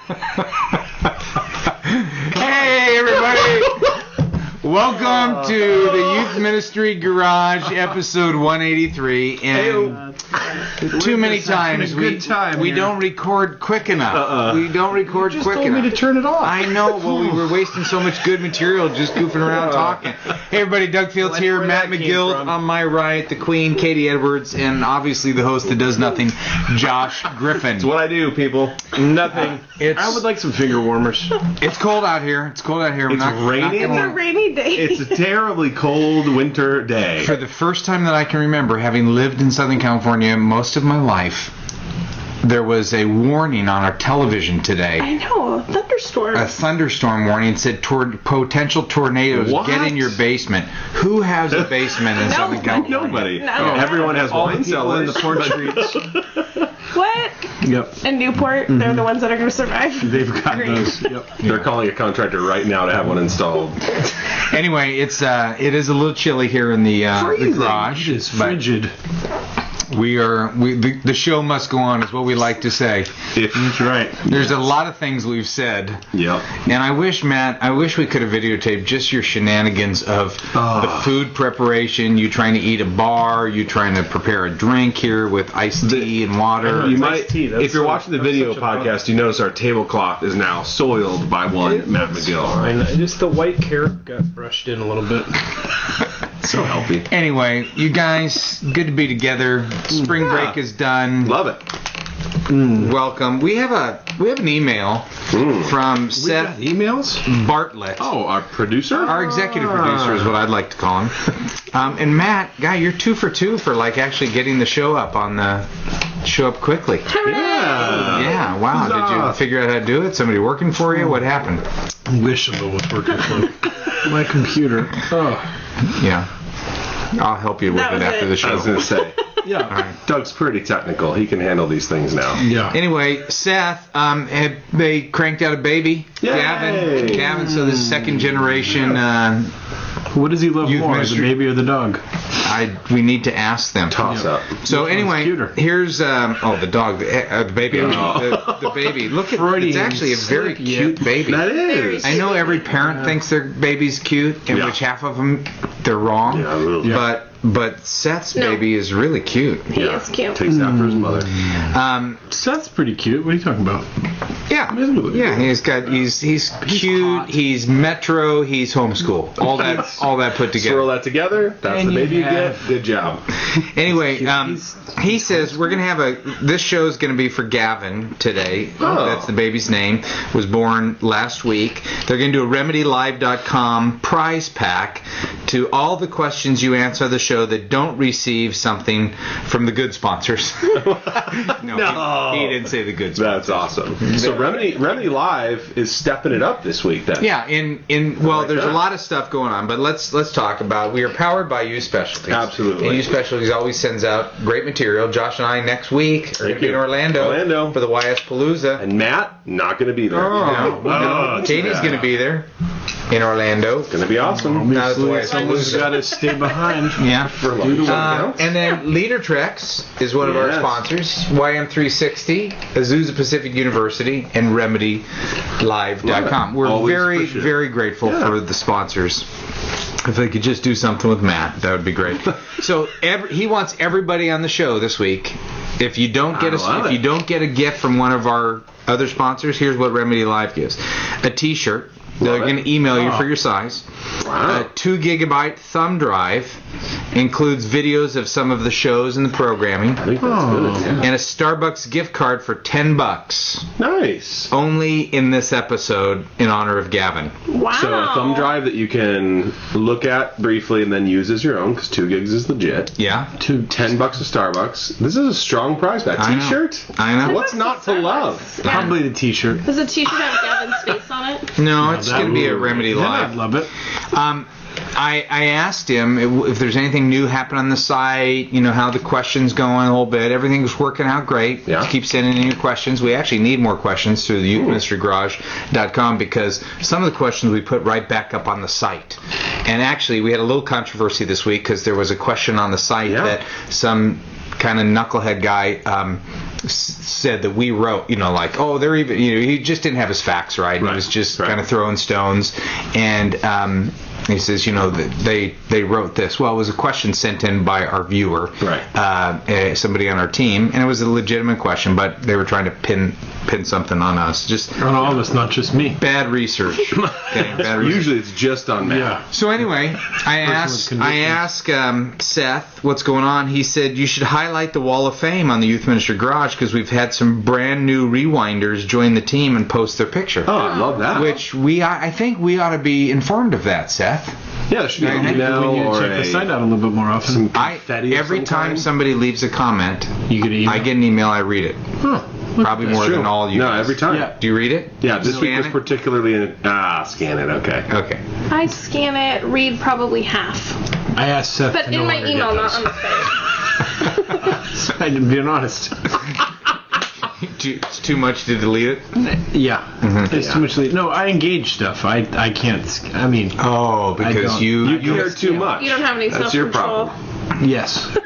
Hey, everybody. Welcome to the Youth Ministry Garage, episode 183. And too many times we don't record quick enough. We don't record quick enough. You just told me to turn it off. I know. Well, we were wasting so much good material just goofing around talking. Hey, everybody. Doug Fields here. Matt McGill on my right. The Queen, Katie Edwards. And obviously the host that does nothing, Josh Griffin. It's what I do, people. Nothing. I would like some finger warmers. It's cold out here. It's raining. It's a rainy day. It's a terribly cold winter day. For the first time that I can remember, having lived in Southern California most of my life, there was a warning on our television today. I know, thunderstorm. A thunderstorm warning. It said potential tornadoes. What? Get in your basement. Who has a basement in Southern California? Nobody. No. Everyone has All the wine people in cellars. the porch streets. What? Yep. In Newport, they're the ones that are going to survive. They've got Great. those. Yep. They're calling a contractor right now to have one installed. Anyway, it is a little chilly here in the garage. It is but frigid. the show must go on, is what we like to say. That's right. There's a lot of things we've said. Yep. And I wish we could have videotaped just your shenanigans of the food preparation, you trying to eat a bar, you trying to prepare a drink here with iced tea and water. You It's might, iced tea. That's if you're watching the video such a bummer. podcast, you notice our tablecloth is now soiled by one Matt McGill. Fine. Just the white carrot got brushed in a little bit. So healthy. Anyway, you guys, good to be together. Spring break is done. Love it. Welcome. We have an email from We Seth got emails? Bartlett. Oh, our producer? Our executive producer is what I'd like to call him. And Matt, guy, you're 2 for 2 for like actually getting the show up quickly. Yeah. Yeah, wow. Did you Huzzah. figure out how to do it? Somebody working for you? What happened? Wish of it was working for my computer. Oh. Yeah. I'll help you with That it was after it. the show. I was going to say. Yeah. All right. Doug's pretty technical. He can handle these things now. Yeah. Anyway, Seth, they cranked out a baby, Yay. Gavin. So this second generation. What does he love Youth more, ministry. the baby or the dog? We need to ask them. Toss up. So Which one's anyway, cuter? here's the dog, the baby. The baby. Look at it's actually a very cute baby. That is. I know every parent thinks their baby's cute, and Yeah. which half of them they're wrong. Yeah, a little. Yeah. But Seth's No. baby is really cute. He is cute. Takes after his mother. Seth's pretty cute. What are you talking about? Yeah, really yeah. He's cute. hot. He's metro. He's homeschool. All that put together. Swirl that together. That's And the baby you have- get. Good job. Anyway, he says we're gonna have this show is gonna be for Gavin today. Oh. That's the baby's name. Was born last week. They're gonna do a RemedyLive.com prize pack to all the questions you answer the show that don't receive something from the good sponsors. No. He didn't say the good sponsors. That's awesome. So Remedy Live is stepping it up this week then. Yeah, there's that. a lot of stuff going on, but let's talk about. We are powered by U Specialties. Absolutely. And U Specialties always sends out great material. Josh and I next week are going to be in you. Orlando for the YS Palooza. And Matt, not going to be there. No. Katie's going to be there in Orlando. Going to be awesome. Not at the YS Someone's Palooza. got to stay behind. Yeah. For lunch. And then Leader Trex is one of our Yes. sponsors. YM360, Azusa Pacific University, and RemedyLive.com. We're Always very, appreciate it. very grateful for the sponsors. If they could just do something with Matt, that would be great. So he wants everybody on the show this week. If you don't get a gift from one of our other sponsors, here's what Remedy Live gives: a T-shirt. They're going to email you for your size. Wow. A 2 gigabyte thumb drive includes videos of some of the shows and the programming, I think that's good. Yeah. and a Starbucks gift card for $10. Nice. Only in this episode in honor of Gavin. Wow. So a thumb drive that you can look at briefly and then use as your own, because 2 gigs is legit. Yeah. $10 at Starbucks. This is a strong prize pack. I know. T-shirt? I know. What's not to love? Yeah. Probably the T-shirt. Does the T-shirt have Gavin's face on it? No, it's that going to be a would- Remedy Then Live. I'd love it. I asked him if there's anything new happening on the site, how the questions going a little bit. Everything's working out great. Yeah. Keep sending in your questions. We actually need more questions through the youthministrygarage.com because some of the questions we put right back up on the site. And actually, we had a little controversy this week because there was a question on the site that some kind of knucklehead guy said that we wrote, like, oh, they're even, he just didn't have his facts right. He was just kind of throwing stones. And he says, that they wrote this. Well, it was a question sent in by our viewer, somebody on our team, and it was a legitimate question, but they were trying to pin something on us. Just on all of us, not just me. Bad research. Usually it's just on Matt. Yeah. So anyway, I asked Seth what's going on. He said you should highlight the Wall of Fame on the Youth Ministry Garage because we've had some brand new rewinders join the team and post their picture. Oh, I love that. Which I think we ought to be informed of that, Seth. Yeah, there should be an email we need to or check the site out a little bit more often. Every time somebody leaves a comment, you get an email? I get an email. I read it. Huh. Probably more than all you. No, guys. every time. Yeah. Do you read it? Yeah, this week was it? particularly scan it. Okay. Okay. I scan it, read probably half. I asked Seth But to in no my longer email, get not on the site. I'm being honest. It's too much to delete it? Yeah. It's too much. No, I engage stuff. I can't. I mean. Oh, because you care too much. You don't have any That's your self-control. problem. Yes.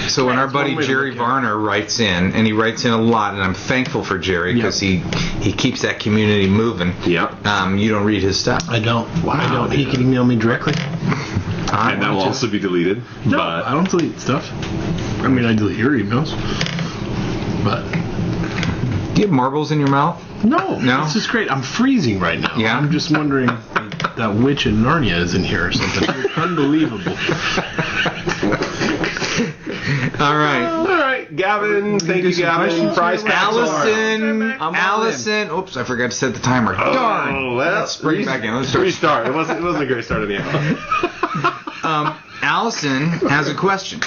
So when our buddy one way to Jerry look at it. Varner writes in, and he writes in a lot, and I'm thankful for Jerry because he keeps that community moving. Yep. You don't read his stuff. I don't. I don't. He can email me directly. And that will also be deleted. No, but I don't delete stuff. I mean, I delete your emails. But Do you have marbles in your mouth? no, No? this is great. I'm freezing right now. Yeah? I'm just wondering that witch in Narnia is in here or something. Unbelievable. All right. all right, Gavin. Thank you, Gavin. Prize Allison. Oops, I forgot to set the timer. Darn. Oh, well, Let's bring it back in. Let's restart. It wasn't a great start anyhow. Allison has a question.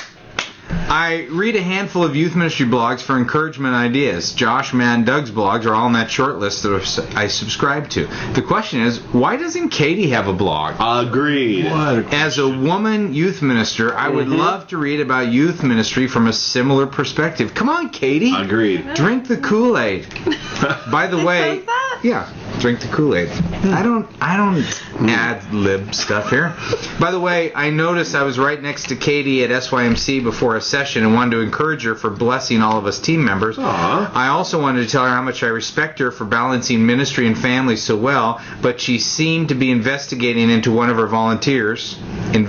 I read a handful of youth ministry blogs for encouragement ideas. Josh, Matt, and Doug's blogs are all on that short list that I subscribe to. The question is, why doesn't Katie have a blog? Agreed. As a woman youth minister, I would love to read about youth ministry from a similar perspective. Come on, Katie. Agreed. Drink the Kool-Aid. By the way, Does that? yeah, drink the Kool-Aid. I don't ad lib stuff here. By the way, I noticed I was right next to Katie at SYMC before a session and wanted to encourage her for blessing all of us team members. Aww. I also wanted to tell her how much I respect her for balancing ministry and family so well, but she seemed to be investing into one of her volunteers, and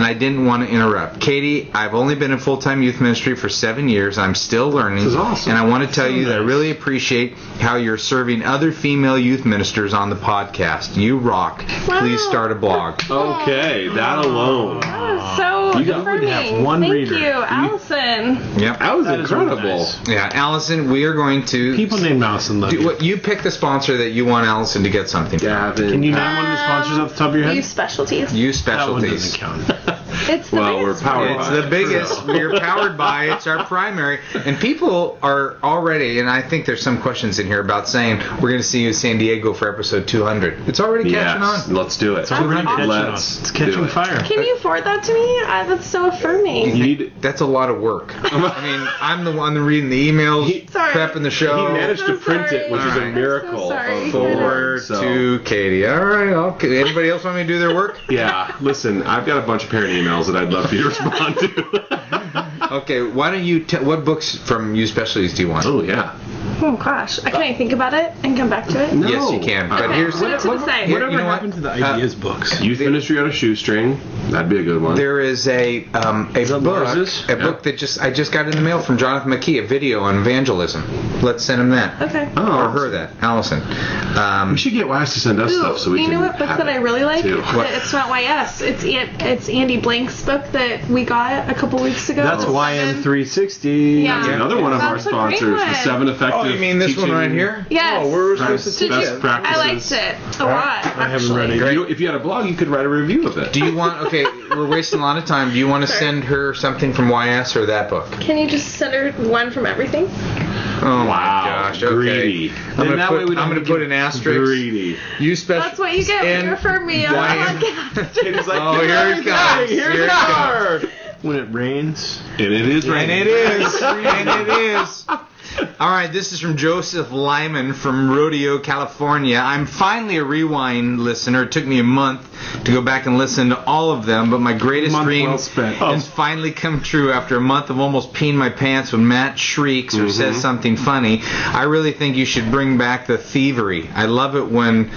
I didn't want to interrupt. Katie, I've only been in full-time youth ministry for 7 years. I'm still learning. This is awesome. And I want to tell you that I really appreciate how you're serving other female youth ministers on the podcast. You rock. Please start a blog. Okay, that alone. So You got- affirming. have one Thank reader. you, Allison. Yep. That was That is really incredible. nice. Yeah, Allison, we are going to People named Allison love you. you pick the sponsor that you want Allison to get something from. Gavin. Can you name one of the sponsors off the top of your head? Use specialties. Use That one specialties. doesn't count. It's the Well, we're biggest powered one. It's by the biggest. We're powered by. It's our primary. And people are already, and I think there's some questions in here about saying we're going to see you in San Diego for episode 200. It's already catching Yes, on. let's do it. It's already catching Let's It's do catching it. fire. Can you forward that to me? That's so affirming. You need- That's a lot of work. I mean, I'm the one reading the emails, Sorry. prepping the show. He managed I'm to print sorry. it, which is a Alright. miracle. I'm so sorry. Forward So- to Katie. All right. Okay. Anybody else want me to do their work? Yeah, listen, I've got a bunch of parent emails that I'd love for you to respond to. Okay. Why don't you? What books from You Specialties do you want? Oh, yeah. Oh gosh, can I think about it and come back to it? No. Yes, you can. But Okay, here's put it to the side. here- Whatever you know what? happened to the ideas books? Youth Ministry on a Shoestring. That'd be a good one. There is a that Lars's? book that I just got in the mail from Jonathan McKee, a video on evangelism. Let's send him that. Okay. Or her that, Allison. We should get Wise to send us Ooh, stuff so we you can know what book have that I it, really like? too. What? It's not YS. It's Andy Blank's book that we got a couple weeks ago. That's YN360. Yeah. That's another one of our That's a great sponsors, the one. 7 Effective Oh, you mean this one teaching right here? Yes. Oh, we're Best, supposed to best practices. I liked it a lot. I haven't read actually. it. If you had a blog, you could write a review of it. Do you want? Okay, we're wasting a lot of time. Do you want to Sure. send her something from YS or that book? Can you just send her one from everything? Oh my Wow, gosh! Okay, greedy. I'm Then gonna that way we don't I'm gonna have put to an asterisk. Greedy. You special. That's what you get when you refer me on the YN. podcast. It's like, Oh, here it comes. Here Here it it comes. When it rains. And it is And raining. it is. And it is. All right, this is from Joseph Lyman from Rodeo, California. I'm finally a Rewind listener. It took me a month to go back and listen to all of them, but my greatest dream has finally come true after a month of almost peeing my pants when Matt shrieks or says something funny. I really think you should bring back the thievery. I love it when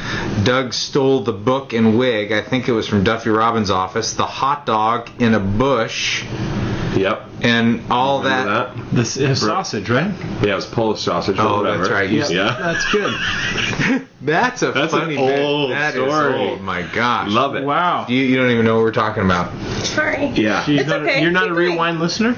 Doug stole the book and wig. I think it was from Duffy Robbins' office. The hot dog in a bush. Yep. And all that. This is sausage, right? Yeah, it was Polish sausage. Oh, that's right. Yeah. That's good. That's funny an old bit. That story. Is old. My gosh. Love it. Wow. You don't even know what we're talking about. Sorry. Yeah. You're not a Rewind listener?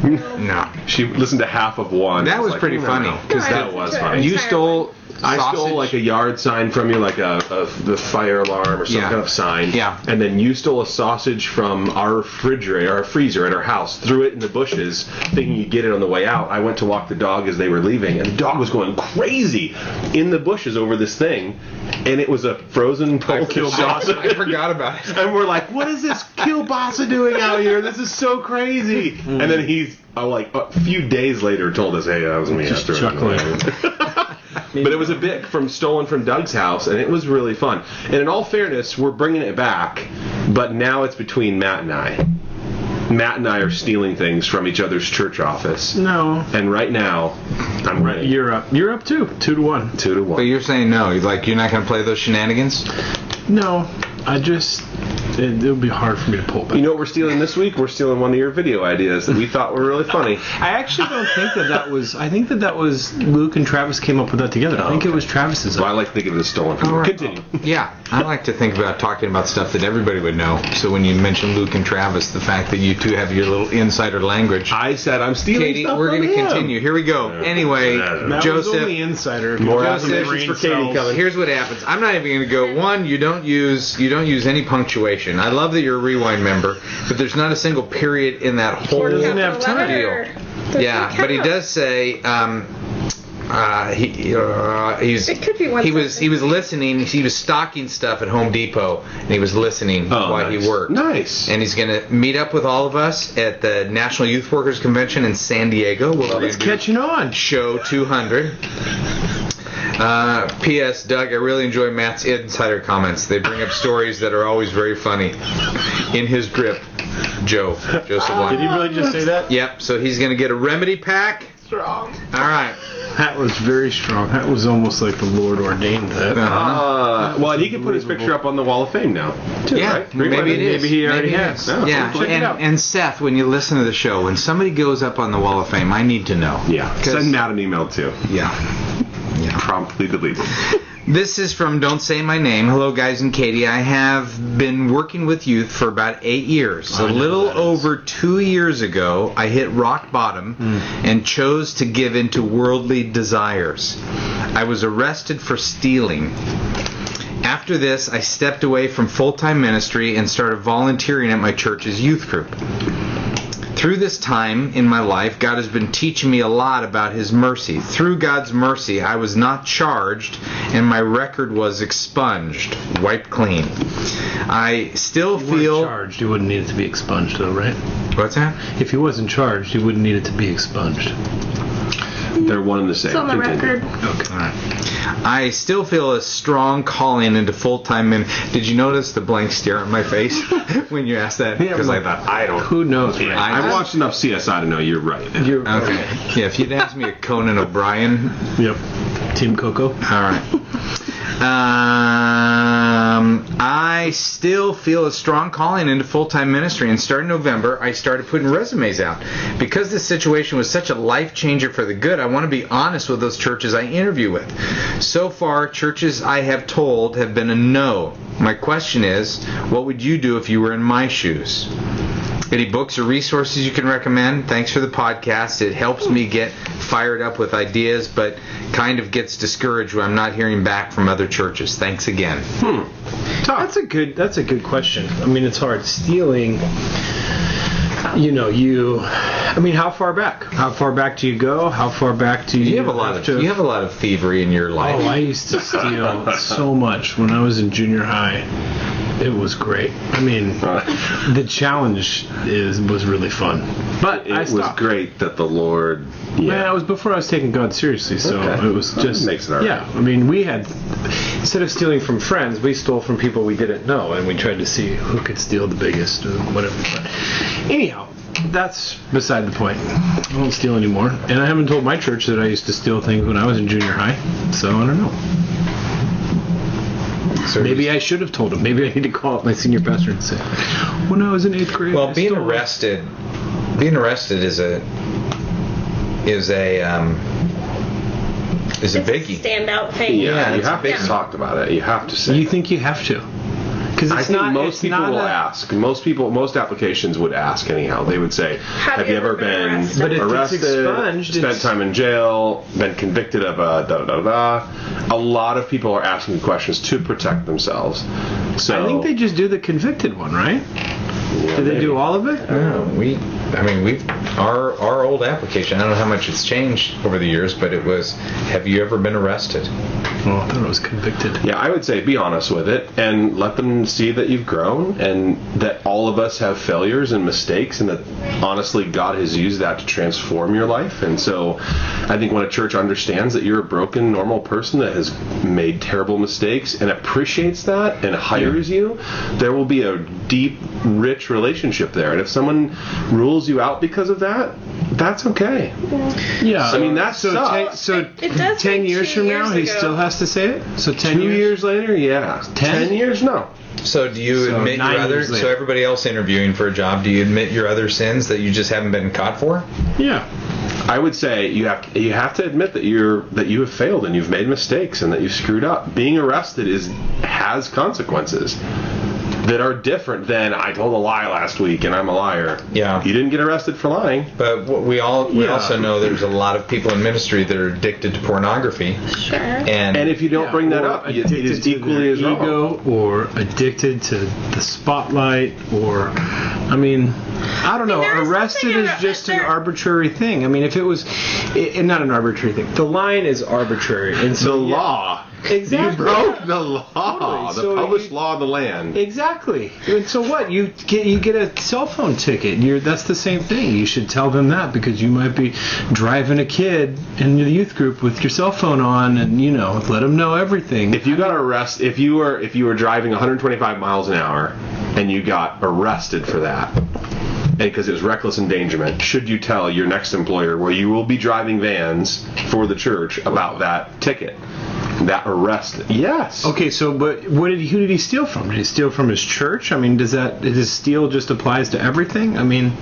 No. She listened to half of one. That was pretty funny. Because that was funny. You stole I sausage. stole like a yard sign from you, like the fire alarm or some kind of sign. Yeah. And then you stole a sausage from our refrigerator, our freezer at our house, threw it in the bushes, thinking you'd get it on the way out. I went to walk the dog as they were leaving, and the dog was going crazy in the bushes over this thing, and it was a frozen kielbasa. I forgot about it. And we're like, what is this kielbasa doing out here? This is so crazy. And then he's, like, a few days later told us, hey, that was me. Just chuckling. But it was a bit stolen from Doug's house, and it was really fun. And in all fairness, we're bringing it back, but now it's between Matt and I. Matt and I are stealing things from each other's church office. No. And right now, I'm ready. You're up. You're up too. 2-1. 2-1. But you're saying no. You're not going to play those shenanigans? No. It would be hard for me to pull back. You know what we're stealing this week? We're stealing one of your video ideas that we thought were really funny. I actually don't think that was... I think that was Luke and Travis came up with that together. I think it was Travis's. Well, I like to think of it as stolen from you. Continue. Yeah. I like to think about talking about stuff that everybody would know. So when you mention Luke and Travis, the fact that you two have your little insider language. I said I'm stealing Katie, stuff we're from going to him. continue. Here we go. Anyway, That Joseph... was only insider. More Joseph, affirmations for Katie coming. Here's what happens. I'm not even going to go. One, you don't use any punctuation. I love that you're a Rewind member, but there's not a single period in that whole doesn't have time. deal. Yeah, but he does say he was listening. He was stocking stuff at Home Depot, and he was listening while he worked. Nice. And he's going to meet up with all of us at the National Youth Workers Convention in San Diego. It's catching on. Show 200. P.S. Doug, I really enjoy Matt's insider comments. They bring up stories that are always very funny. In his grip, Joseph Lyman. Did he really just say that? Yep, so he's going to get a remedy pack. Strong. All right. That was very strong. That was almost like the Lord ordained that. Well, he can put his picture up on the Wall of Fame now, too, Yeah, right? maybe it is. Maybe he already Maybe it has. is. No, Yeah, check it out. and Seth, when you listen to the show, when somebody goes up on the Wall of Fame, I need to know. Yeah. 'Cause- Send Matt an email, too. Yeah. Promptly deleted. This is from Don't Say My Name. Hello, guys and Katie. I have been working with youth for about 8 years. A little over 2 years ago, I hit rock bottom and chose to give in to worldly desires. I was arrested for stealing. After this, I stepped away from full-time ministry and started volunteering at my church's youth group. Through this time in my life, God has been teaching me a lot about His mercy. Through God's mercy, I was not charged, and my record was expunged, wiped clean. I still If he feel... weren't charged, he wouldn't need it to be expunged, though, right? What's that? If he wasn't charged, he wouldn't need it to be expunged. They're one and the same. It's on the Continue. record. Okay. All right. I still feel a strong calling into full-time ministry. Did you notice the blank stare on my face when you asked that? Because I thought, I don't... Who knows, right? I've watched enough CSI to know you're right. Okay. Yeah, if you'd asked me a Conan O'Brien... Yep. Team Coco. All right. I still feel a strong calling into full-time ministry, and starting November, I started putting resumes out. Because this situation was such a life changer for the good, I want to be honest with those churches I interview with. So far, churches I have told have been a no. My question is, what would you do if you were in my shoes? Any books or resources you can recommend? Thanks for the podcast. It helps me get fired up with ideas, but kind of gets discouraged when I'm not hearing back from other churches. Thanks again. That's a good question. I mean, it's hard. Stealing, I mean, how far back? How far back do you go? How far back do you You have a lot of thievery in your life. Oh, I used to steal so much when I was in junior high. It was great. I mean, the challenge was really fun. But It was great that the Lord... Man, it was before I was taking God seriously, so it was just... That makes it all right. Yeah, I mean, we had... Instead of stealing from friends, we stole from people we didn't know, and we tried to see who could steal the biggest or whatever. But anyhow, that's beside the point. I don't steal anymore. And I haven't told my church that I used to steal things when I was in junior high, so I don't know. So maybe I should have told him. Maybe I need to call up my senior pastor and say, when I was in 8th grade. Well, being arrested is a biggie. Standout thing. Yeah, you have to talk about it. You have to say. You think you have to? Because I think most people will ask. Most applications would ask anyhow. They would say, "Have you ever been arrested? Spent time in jail? Been convicted of a da da da da?" A lot of people are asking questions to protect themselves. So I think they just do the convicted one, right? Yeah, do they do all of it? No, our old application, I don't know how much it's changed over the years, but it was, have you ever been arrested? Oh, I thought it was convicted. Yeah, I would say be honest with it and let them see that you've grown and that all of us have failures and mistakes and that honestly God has used that to transform your life. And so I think when a church understands that you're a broken, normal person that has made terrible mistakes and appreciates that and hires you, there will be a deep, rich relationship there. And if someone rules you out because of that, that's okay. Yeah. I mean, that sucks. So 10 years from now, he still has to say it? So 10 years later, yeah. 10 years? No. So do you admit your other... So everybody else interviewing for a job, do you admit your other sins that you just haven't been caught for? Yeah. I would say you have to admit that you have failed and you've made mistakes and that you've screwed up. Being arrested has consequences that are different than I told a lie last week and I'm a liar. Yeah. You didn't get arrested for lying. But we also know there's a lot of people in ministry that are addicted to pornography. Sure. And if you don't bring that up, it is equally as wrong. Ego, or addicted to the spotlight, or I don't know. Arrested is just an arbitrary thing. I mean, if it was not an arbitrary thing. The line is arbitrary, and so the law. Exactly. You broke the law, totally. the published law of the land. Exactly. And so what? You get a cell phone ticket. That's the same thing. You should tell them that because you might be driving a kid in the youth group with your cell phone on, and let them know everything. If you got arrested, if you were driving 125 miles an hour and you got arrested for that, because it was reckless endangerment, should you tell your next employer where you will be driving vans for the church about that ticket? That arrest? Yes. Okay, so but who did he steal from? Did he steal from his church? I mean, does steal just applies to everything? I mean,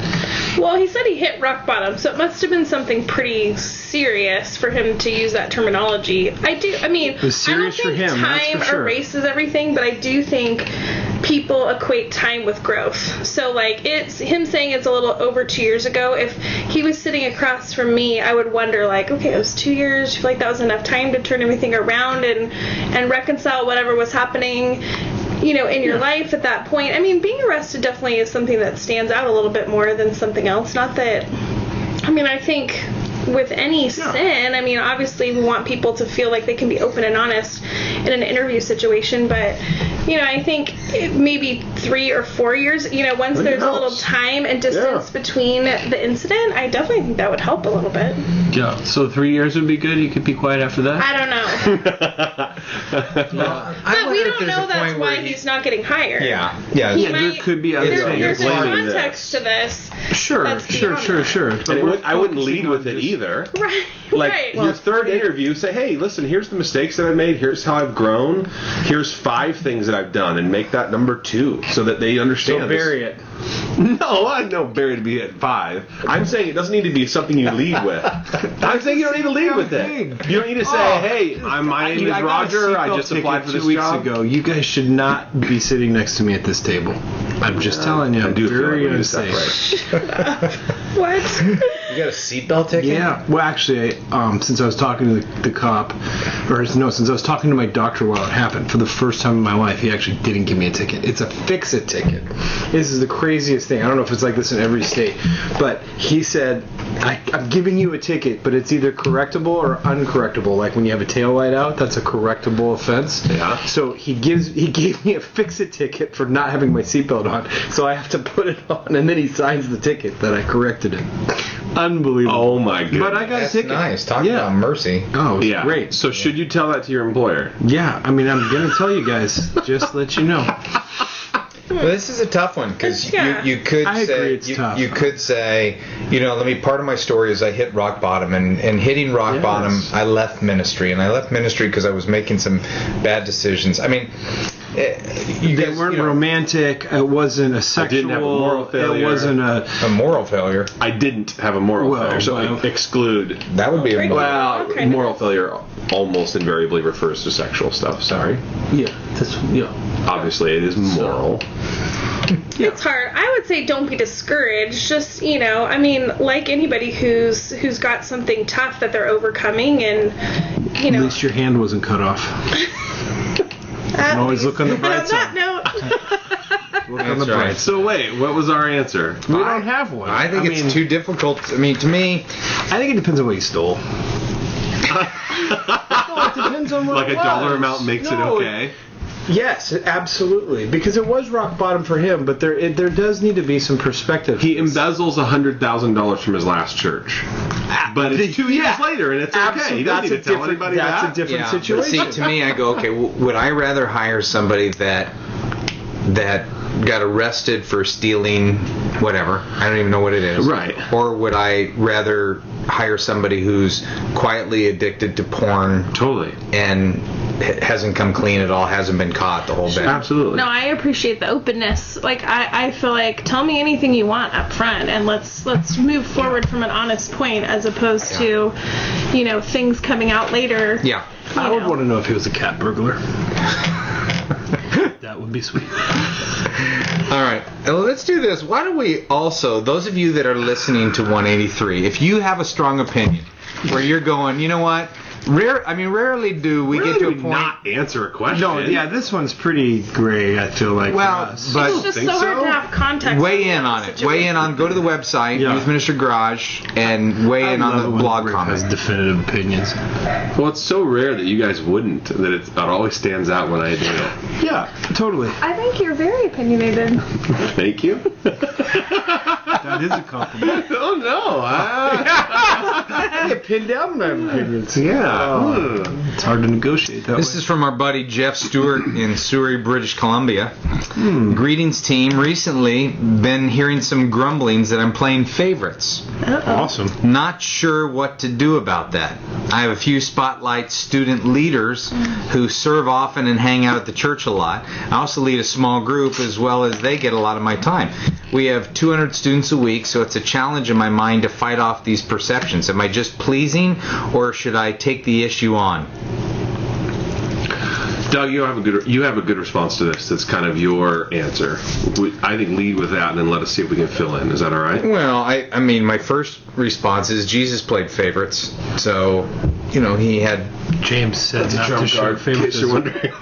well, he said he hit rock bottom, so it must have been something pretty serious for him to use that terminology. It was serious for him. Time erases everything, but I do think people equate time with growth. So it's him saying it's a little over 2 years ago. If he was sitting across from me, I would wonder okay, it was 2 years. I feel like that was enough time to turn everything around and reconcile whatever was happening in your life at that point. Being arrested definitely is something that stands out a little bit more than something else. Not that I think with any sin, obviously we want people to feel like they can be open and honest in an interview situation, but I think maybe 3 or 4 years, once there's a little time and distance between the incident, I definitely think that would help a little bit. Yeah, so 3 years would be good? You could be quiet after that? I don't know. But we don't know that's why he's not getting hired. Yeah, there could be other things. There's a context to this. Sure. But I wouldn't lead with it either. Right. Your third interview, say, hey, listen, here's the mistakes that I made. Here's how I've grown. Here's 5 things that I've done, and make that number 2 so that they understand. So bury it. No, I don't bury it to be at 5. I'm saying it doesn't need to be something you lead with. I'm saying you don't need to lead with it. You don't need to say, hey, my name is Roger. I just applied for this 2 weeks job. ago. You guys should not be sitting next to me at this table. I'm just telling you. I do very feel like unsafe. What? You got a seatbelt ticket? Yeah. Well, actually, since I was talking to the cop, since I was talking to my doctor while it happened, for the first time in my life, he actually didn't give me a ticket. It's a fix-it ticket. This is the crazy craziest thing. I don't know if it's like this in every state, but he said, I'm giving you a ticket, but it's either correctable or uncorrectable. Like when you have a taillight out, that's a correctable offense. Yeah. So he gave me a fix-it ticket for not having my seatbelt on, so I have to put it on, and then he signs the ticket that I corrected it. Unbelievable. Oh my god! But I got a ticket. Nice. Talk about mercy. Oh, yeah, great. So should you tell that to your employer? Yeah, I mean, I'm gonna tell you guys, just let you know. Well, this is a tough one because you could say you could say, let me. Part of my story is I hit rock bottom, and hitting rock bottom, I left ministry, and I left ministry because I was making some bad decisions. I mean, they weren't romantic. It wasn't a sexual. I didn't have a moral failure. It wasn't a moral failure. I didn't have a moral failure, so I exclude. That would be a moral failure. Almost invariably refers to sexual stuff. Sorry. Yeah. Obviously, it is moral. It's hard. I would say don't be discouraged. Just I mean, like anybody who's got something tough that they're overcoming, and At least your hand wasn't cut off. Always look on the bright side. On that note. Look on the bright side. So wait, what was our answer? We don't have one. I think it's too difficult. I mean, to me, I think it depends on what you stole. It depends on what like a dollar amount makes it okay. Yes, absolutely. Because it was rock bottom for him, but there does need to be some perspective. He embezzles $100,000 from his last church, but it's 2 years later, and it's okay. He doesn't need to tell anybody that. That's a different situation. But see, to me, I go, okay, would I rather hire somebody that got arrested for stealing whatever? I don't even know what it is. Right. Or would I rather hire somebody who's quietly addicted to porn? Totally. And hasn't come clean at all, hasn't been caught the whole bit. Absolutely. No, I appreciate the openness. Like I feel like tell me anything you want up front, and let's move forward from an honest point as opposed to, things coming out later. Yeah. I would want to know if he was a cat burglar. That would be sweet. All right. Well, let's do this. Why don't we also, those of you that are listening to 183, if you have a strong opinion where you're going, you know what? Rarely do we get to a point. Not answer a question. No, yeah, this one's pretty gray. I feel like. Well, for us. but it's just so hard to have context. Weigh in on it. Weigh in on. Go to the website, Youth Minister Garage, and weigh in on the blog comment. Has definitive opinions. Well, it's so rare that you guys wouldn't. That it always stands out when I do it. Yeah, totally. I think you're very opinionated. Thank you. That is a compliment. Oh no! I get pinned down when I have opinions. Yeah. It's hard to negotiate that This is from our buddy Jeff Stewart in Surrey, British Columbia. Greetings, team. Recently, been hearing some grumblings that I'm playing favorites. Awesome. Not sure what to do about that. I have a few Spotlight student leaders who serve often and hang out at the church a lot. I also lead a small group as well as they get a lot of my time. We have 200 students a week, so it's a challenge in my mind to fight off these perceptions. Am I just pleasing, or should I take the issue on? Doug, you have a good response to this. That's kind of your answer. I think lead with that, and then let us see if we can fill in. Is that all right? Well, I mean, my first response is Jesus played favorites, so he had. James said not to share favorites. You're wondering.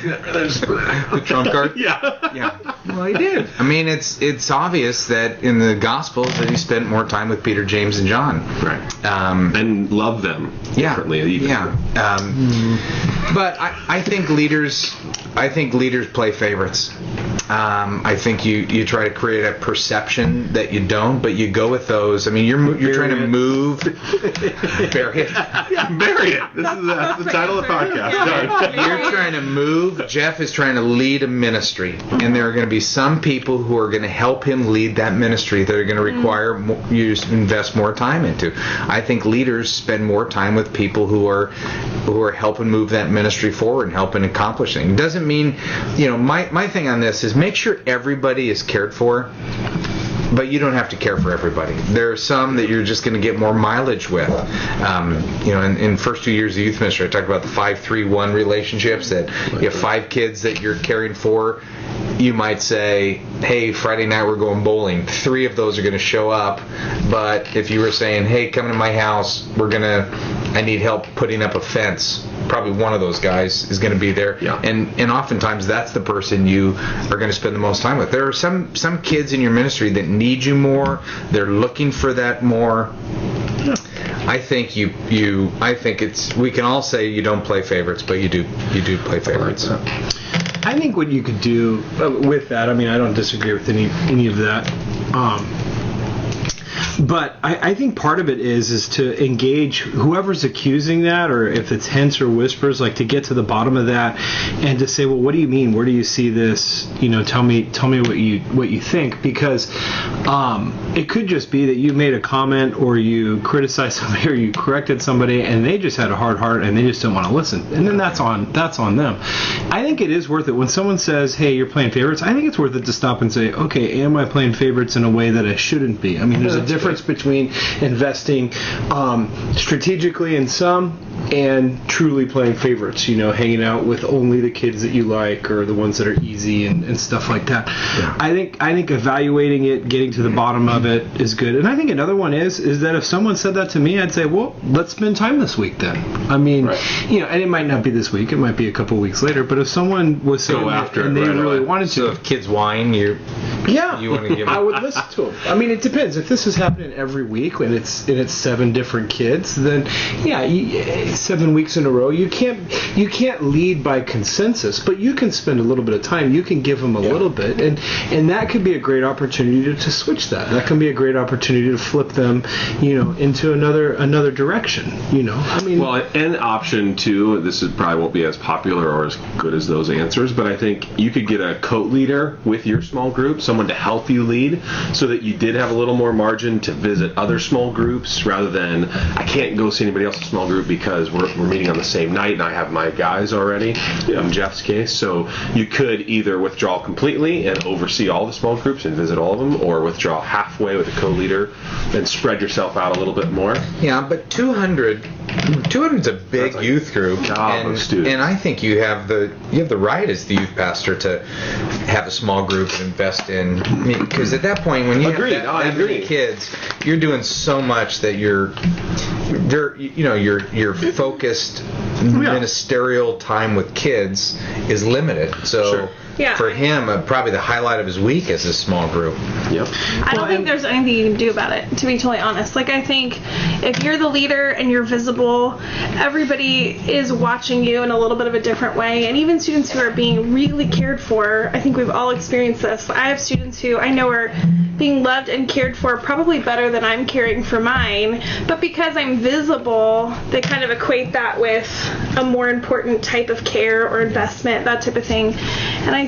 The trump card? Yeah. Well, he did. I mean, it's obvious that in the Gospels that he spent more time with Peter, James, and John. Right. And loved them differently. Even. Yeah. But I think leaders play favorites. I think you try to create a perception that you don't, but you go with those. I mean, you're trying to move. Bury it. Yeah, bury it. That's the title of the podcast. You're trying to move. Jeff is trying to lead a ministry, and there are going to be some people who are going to help him lead that ministry that are going to require you to invest more time into. I think leaders spend more time with people who are helping move that ministry forward and helping accomplish things. It doesn't mean, my thing on this is make sure everybody is cared for, but you don't have to care for everybody. There are some that you're just going to get more mileage with. In first 2 years of youth ministry, I talked about the 5-3-1 relationships, that you have 5 kids that you're caring for. You might say, hey, Friday night we're going bowling. 3 of those are going to show up, but if you were saying, hey, come to my house, we're going to I need help putting up a fence. Probably one of those guys is going to be there. Yeah. And oftentimes that's the person you are going to spend the most time with. There are some kids in your ministry that need you more. They're looking for that more. I think I think we can all say you don't play favorites, but you do play favorites. I think what you could do with that, I mean, I don't disagree with any of that. But I think part of it is to engage whoever's accusing that, or if it's hints or whispers, like to get to the bottom of that and to say, well, what do you mean? Where do you see this? Tell me what you think, because it could just be that you made a comment or you criticized somebody or you corrected somebody and they just had a hard heart and they just don't want to listen, and then that's on them. I think it is worth it when someone says, hey, you're playing favorites. I think it's worth it to stop and say, okay, am I playing favorites in a way that I shouldn't be? I mean, there's a difference between investing strategically in some and truly playing favorites, hanging out with only the kids that you like or the ones that are easy and stuff like that. Yeah. I think evaluating it, getting to the bottom of it is good. And I think another one is that if someone said that to me, I'd say, well, let's spend time this week then. I mean, and it might not be this week, it might be a couple weeks later, but if someone was saying after and they really wanted to. So if kids whine, you want to give them. I would listen to them. I mean, it depends. If this is happening every week and it's 7 different kids, then 7 weeks in a row, you can't lead by consensus, but you can spend a little bit of time. You can give them a little bit, and that could be a great opportunity to switch that. That can be a great opportunity to flip them, into another direction. I mean, well, an option too. This probably won't be as popular or as good as those answers, but I think you could get a co-leader with your small group, someone to help you lead, so that you did have a little more margin to visit other small groups rather than I can't go see anybody else's small group because we're meeting on the same night and I have my guys already. In Jeff's case, so you could either withdraw completely and oversee all the small groups and visit all of them, or withdraw halfway with a co-leader and spread yourself out a little bit more. Yeah, but 200 is a big youth group, and I think you have the right as the youth pastor to have a small group and invest in, because at that point when you have that many kids, you're doing so much that your focused ministerial time with kids is limited. So for him, probably the highlight of his week is a small group. Yep. I don't think there's anything you can do about it, to be totally honest. Like, I think if you're the leader and you're visible, everybody is watching you in a little bit of a different way. And even students who are being really cared for, I think we've all experienced this. I have students who I know are being loved and cared for probably better than I'm caring for mine. But because I'm visible, they kind of equate that with a more important type of care or investment, that type of thing. And I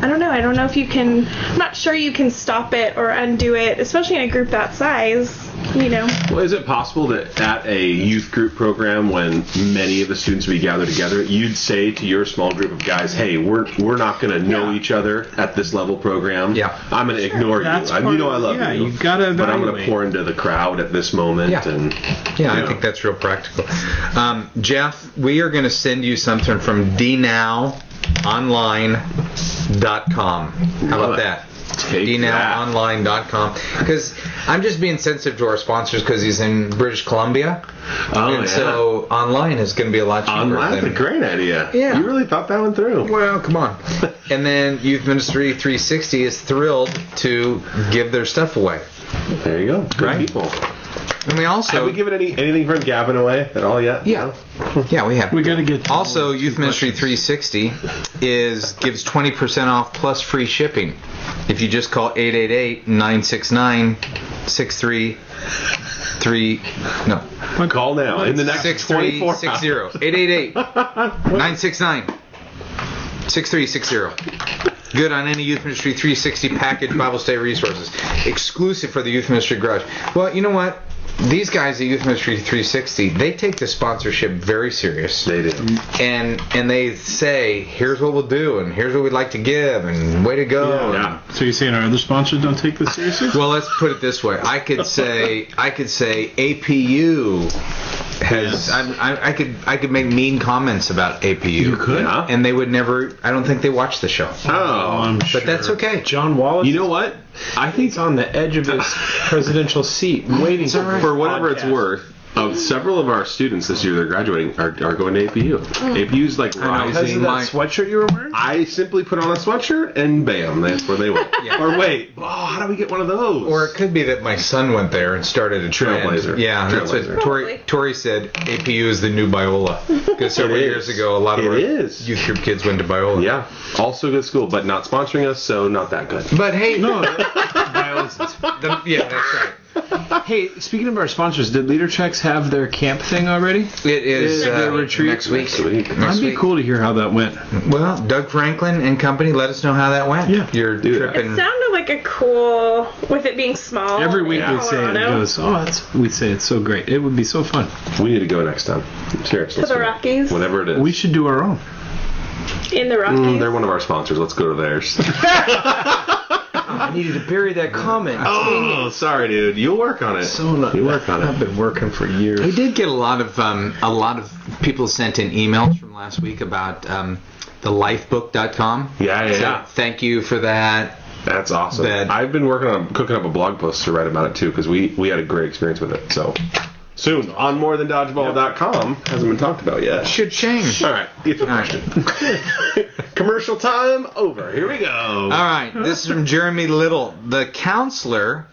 don't know if you can, I'm not sure you can stop it or undo it, especially in a group that size, Well, is it possible that at a youth group program, when many of the students will be gathered together, you'd say to your small group of guys, hey, we're not going to know each other at this level program. Yeah. I'm going to ignore you. I love you. You've got to evaluate. But I'm going to pour into the crowd at this moment. I think that's real practical. Jeff, we are going to send you something from dnowonline.com. How about that? dnowonline.com, because I'm just being sensitive to our sponsors because he's in British Columbia, so online is going to be a lot cheaper. Online, that's a great idea. Yeah, you really thought that one through. Well, come on. And then Youth Ministry 360 is thrilled to give their stuff away. There you go. Good people. And we also have we given anything from Gavin away at all yet? Yeah, we have. We got to get also Youth Ministry 360 gives 20% off plus free shipping if you just call 888-969-6333. No. Call now in the next 24 hours. 888-969-6360. Good on any Youth Ministry 360 package Bible study resources. Exclusive for the Youth Ministry Garage. Well, you know what? These guys at Youth Ministry 360, they take the sponsorship very serious. They do. And they say, here's what we'll do, and here's what we'd like to give, and way to go. Yeah. So you're saying our other sponsors don't take this seriously? Well, let's put it this way. I could say APU has. I could make mean comments about APU. You could, and they would never. I don't think they watch the show. I'm sure. But that's okay. John Wallace. You know what? I think he's on the edge of his presidential seat, waiting for whatever it's worth. Several of our students this year, they're graduating, are going to APU. APU's like rising. Because of that sweatshirt you were wearing? I simply put on a sweatshirt and bam, that's where they went. Yeah. Or wait, how do we get one of those? Or it could be that my son went there and started a trend. Trailblazer. Yeah, that's what Tori said. APU is the new Biola. Because several years ago, a lot of our youth group kids went to Biola. Yeah, also good school, but not sponsoring us, so not that good. But hey, no, Biola's. Yeah, that's right. Hey, speaking of our sponsors, did Leader Checks have their camp thing already? It is their retreat next week. That'd be cool to hear how that went. Well, Doug Franklin and company, let us know how that went. Yeah, your trip. It sounded like a cool, with it being small. Every week we'd say it goes. We'd say it's so great. It would be so fun. We need to go next time. Seriously. To the Rockies. Whatever it is. We should do our own. In the Rockies. They're one of our sponsors. Let's go to theirs. I needed to bury that comment. Oh, sorry, dude. You'll work on it. You'll work on it. I've been working for years. We did get a lot of people sent in emails from last week about the lifebook.com. Yeah. So thank you for that. That's awesome. I've been working on cooking up a blog post to write about it too, because we had a great experience with it. So soon on morethandodgeball.com. Hasn't been talked about yet. Should change. All right. Get the question. Commercial time over. Here we go. All right. This is from Jeremy Little. The counselor.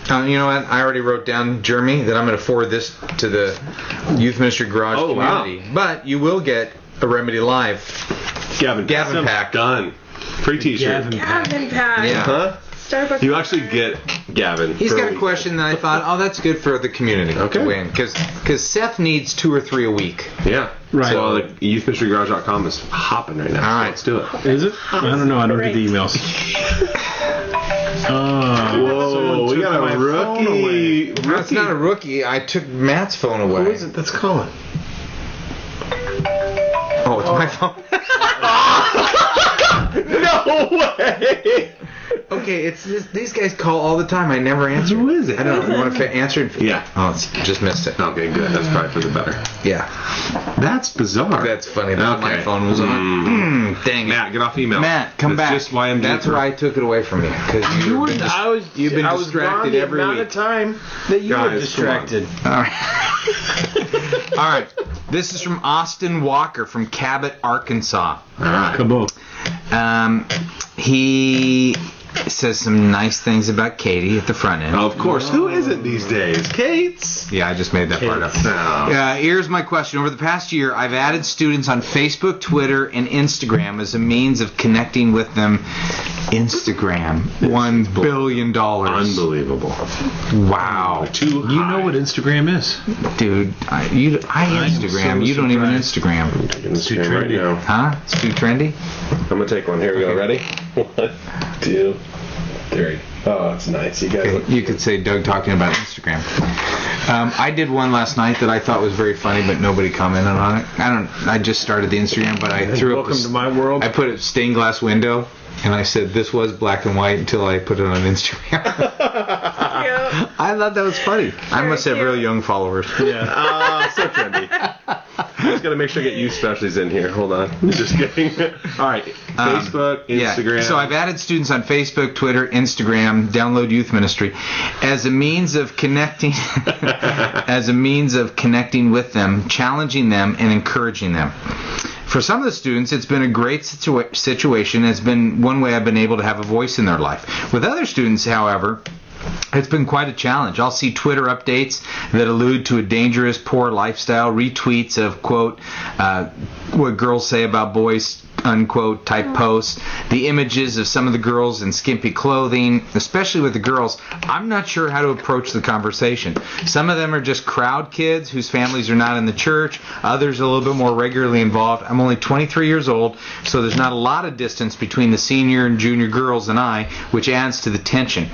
You know what? I already wrote down, Jeremy, that I'm going to forward this to the Youth Ministry Garage community. Wow. But you will get a Remedy Live Gavin pack. Done. Free t-shirt. Gavin pack. Yeah. Huh? Starbucks. You actually get Gavin. He's got a question that I thought, that's good for the community to win. Because Seth needs 2 or 3 a week. Yeah. Right. So youthministrygarage.com is hopping right now. All right. So let's do it. Is it? I don't know. I don't get the emails. Whoa, we got a rookie. That's not a rookie. I took Matt's phone away. Who is it that's calling? Oh, it's my phone. No way. Okay, it's these guys call all the time. I never answer. Who is it? I don't know. You want to answer it? Yeah. Oh, just missed it. Okay, good. That's probably for the better. Yeah. That's bizarre. That's funny. My phone was on. Dang it. Matt, get off email. Matt, come back. That's just why I'm That's why I took it away from you. Because you've been distracted every week. amount of time that you were distracted. All right. All right. This is from Austin Walker from Cabot, Arkansas. All right. Kaboom. He says some nice things about Katie at the front end. Of course. Who isn't these days? Kate's. Yeah, I just made that part up. Here's my question. Over the past year, I've added students on Facebook, Twitter, and Instagram as a means of connecting with them. Instagram. $1 billion. Unbelievable. Wow. Too high. You know what Instagram is. Dude, I Instagram. So you don't even Instagram. I'm taking Instagram right now. Huh? It's too trendy? I'm going to take one. Here we go. Ready? 1, 2, 3. Oh, that's nice. You guys. You could say Doug talking about Instagram. I did one last night that I thought was very funny, but nobody commented on it. I just started the Instagram, but I threw up. Welcome to my world. I put a stained glass window, and I said this was black and white until I put it on Instagram. I thought that was funny. I must have real young followers. Yeah. So trendy. I just got to make sure I get youth specialties in here. Hold on. Just kidding. All right. Facebook, Instagram. Yeah. So I've added students on Facebook, Twitter, Instagram, Download Youth Ministry as a means of connecting with them, challenging them, and encouraging them. For some of the students, it's been a great situation. It's been one way I've been able to have a voice in their life. With other students, however, it's been quite a challenge. I'll see Twitter updates that allude to a dangerous, poor lifestyle, retweets of, quote, what girls say about boys, unquote, type posts, the images of some of the girls in skimpy clothing, especially with the girls. I'm not sure how to approach the conversation. Some of them are just crowd kids whose families are not in the church. Others are a little bit more regularly involved. I'm only 23 years old, so there's not a lot of distance between the senior and junior girls and I, which adds to the tension.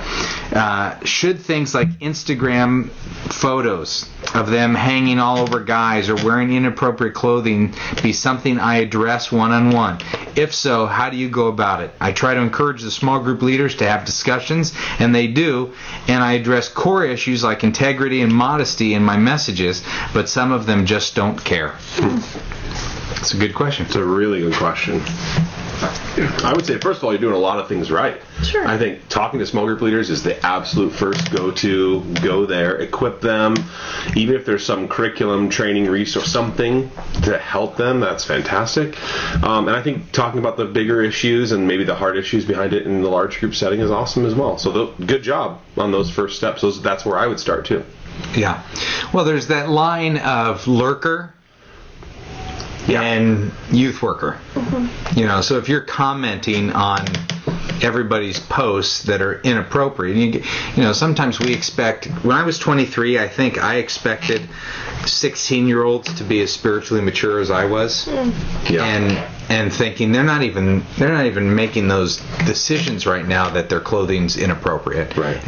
Should things like Instagram photos of them hanging all over guys or wearing inappropriate clothing be something I address one-on-one? If so, how do you go about it? I try to encourage the small group leaders to have discussions, and they do, and I address core issues like integrity and modesty in my messages, but some of them just don't care. It's a good question. It's a really good question. I would say, first of all, you're doing a lot of things right. Sure. I think talking to small group leaders is the absolute first go-to. Go there, equip them. Even if there's some curriculum, training, resource, something to help them, that's fantastic. And I think talking about the bigger issues and maybe the hard issues behind it in the large group setting is awesome as well. So good job on those first steps. That's where I would start too. Yeah. Well, there's that line of lurker and youth worker. Mm-hmm. So if you're commenting on everybody's posts that are inappropriate, sometimes we expect, when I was 23, I think I expected 16-year-olds to be as spiritually mature as I was. And thinking they're not even making those decisions right now that their clothing's inappropriate. Right.